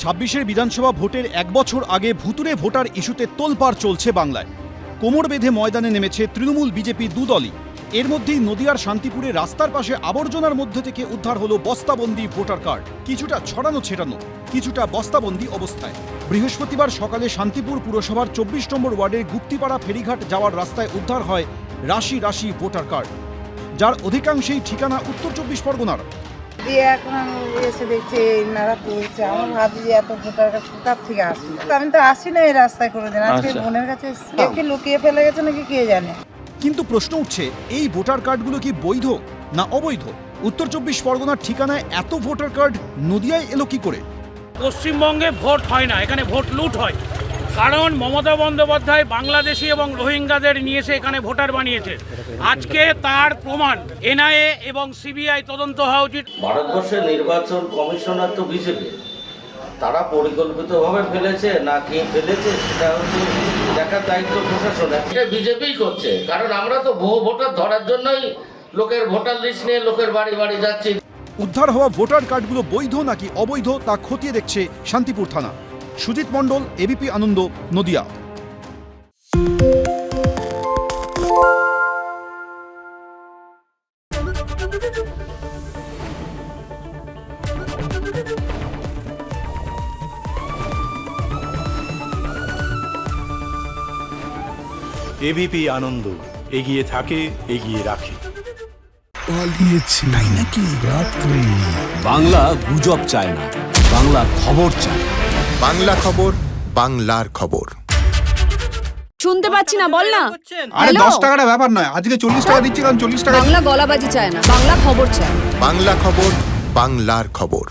2026-এর বিধানসভা ভোটের এক বছর আগে ভুতুরে ভোটার ইস্যুতে তোলপাড় চলছে বাংলায়। কোমর বেঁধে ময়দানে নেমেছে তৃণমূল বিজেপি দুদলই। এর মধ্যেই নদিয়ার শান্তিপুরে রাস্তার পাশে আবর্জনার মধ্যে থেকে উদ্ধার হলো বস্তাবন্দি ভোটার কার্ড, কিছুটা ছড়ানো ছেটানো, কিছুটা বস্তাবন্দি অবস্থায়। বৃহস্পতিবার সকালে শান্তিপুর পুরসভার 24 নম্বর ওয়ার্ডের গুপ্তিপাড়া ফেরিঘাট যাওয়ার রাস্তায় উদ্ধার হয় রাশি রাশি ভোটার কার্ড, যার অধিকাংশই ঠিকানা উত্তর 24 পরগনার। দিয়ে এখন আমি এসে দেখছি নারা তুলছে, আমার ভাবছি যে এত ভোটার কার্ড কোথার থেকে আসলো। আমি তো আসি না এই রাস্তায় কোনোদিন, আজকে বোনের কাছে এসেছি। কেউ কি লুকিয়ে ফেলে গেছে নাকি কে জানে। কিন্তু প্রশ্ন উঠছে, এই ভোটার কার্ডগুলো কি বৈধ না অবৈধ? উত্তর 24 পরগনার ঠিকানায় এত ভোটার কার্ড নদিয়ায় এলো কি করে? পশ্চিমবঙ্গে ভোট হয় না, এখানে ভোট লুট হয়। কারণ মমতা বন্দ্যোপাধ্যায় বাংলাদেশি এবং রোহিঙ্গাদের নিয়ে এসে এখানে ভোটার বানিয়েছে। আজকে তার প্রমাণ এনআইএ এবং সিবিআই তদন্ত হওয়া উচিত। ভারতবর্ষের নির্বাচন কমিশনার তো বিজেপি, তারা পরিকল্পিতভাবে ফেলেছে না কে ফেলেছে সেটা হচ্ছে দেখার দায়িত্ব প্রশাসনের। এটা বিজেপিই করছে, কারণ আমরা তো বহু ভোটার ধরার জন্যই লোকের ভোটার লিস্ট নিয়ে লোকের বাড়ি বাড়ি যাচ্ছি। উদ্ধার হওয়া ভোটার কার্ডগুলো বৈধ নাকি অবৈধ তা খতিয়ে দেখছে শান্তিপুর থানা। সুজিত মণ্ডল, এবিপি আনন্দ, নদিয়া। এবিপি আনন্দ, এগিয়ে থাকে, এগিয়ে রাখে। পালিয়েছে তাই নাকি? রাত্রে বাংলা গুজব চায় না, বাংলা খবর চায়। বাংলা খবর, বাংলার খবর। শুনতে পাচ্ছি না, বল না। আরে 10 টাকাটা ব্যাপার নয়, আজকে 40 টাকা দিচ্ছি, কারণ 40 টাকা। বাংলা গলাবাজি চায় না, বাংলা খবর চায়। বাংলা খবর, বাংলার খবর।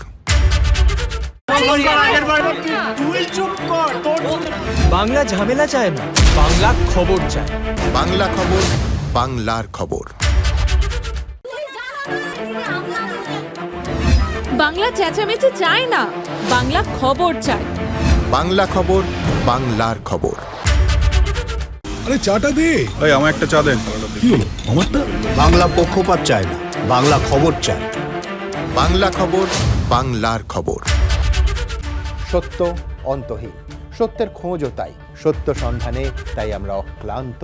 বাংলা ঝামেলা চায় না, বাংলা খবর চায়। বাংলা খবর, বাংলার খবর। বাংলা চেঁচামেচি চায় না, বাংলা খবর চায়। বাংলা খবর, বাংলার খবর। আরে চাটা দে। এই আমার একটা চা দেন। কি হলো আমারটা? বাংলা পক্ষপাত চায় না, বাংলা খবর চায়। বাংলা খবর, বাংলার খবর। সত্য অন্তহীন, সত্যের খোঁজও তাই, সত্য সন্ধানে তাই আমরা অক্লান্ত,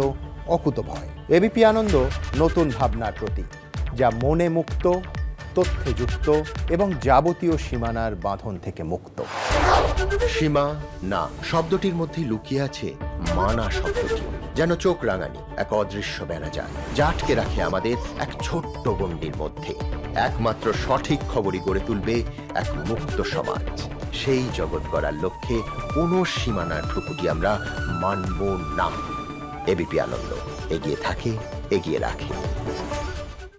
অকুতভয়। এবিপি আনন্দ নতুন ভাবনার প্রতীক, যা মনে মুক্ত, তথ্যে যুক্ত এবং যাবতীয় সীমানার বাঁধন থেকে মুক্ত। সীমা না শব্দটির মধ্যে লুকিয়ে আছে মানা শব্দটি, যেন চোখ রাঙানি এক অদৃশ্য বেড়াজাল, যা আটকে রাখে আমাদের এক ছোট্ট গণ্ডির মধ্যে। একমাত্র সঠিক খবরই গড়ে তুলবে এক মুক্ত সমাজ। সেই জগৎ গড়ার লক্ষ্যে কোনো সীমানার ঠুকুটি আমরা মানব না। এবিপি আনন্দ, এগিয়ে থাকে, এগিয়ে রাখে।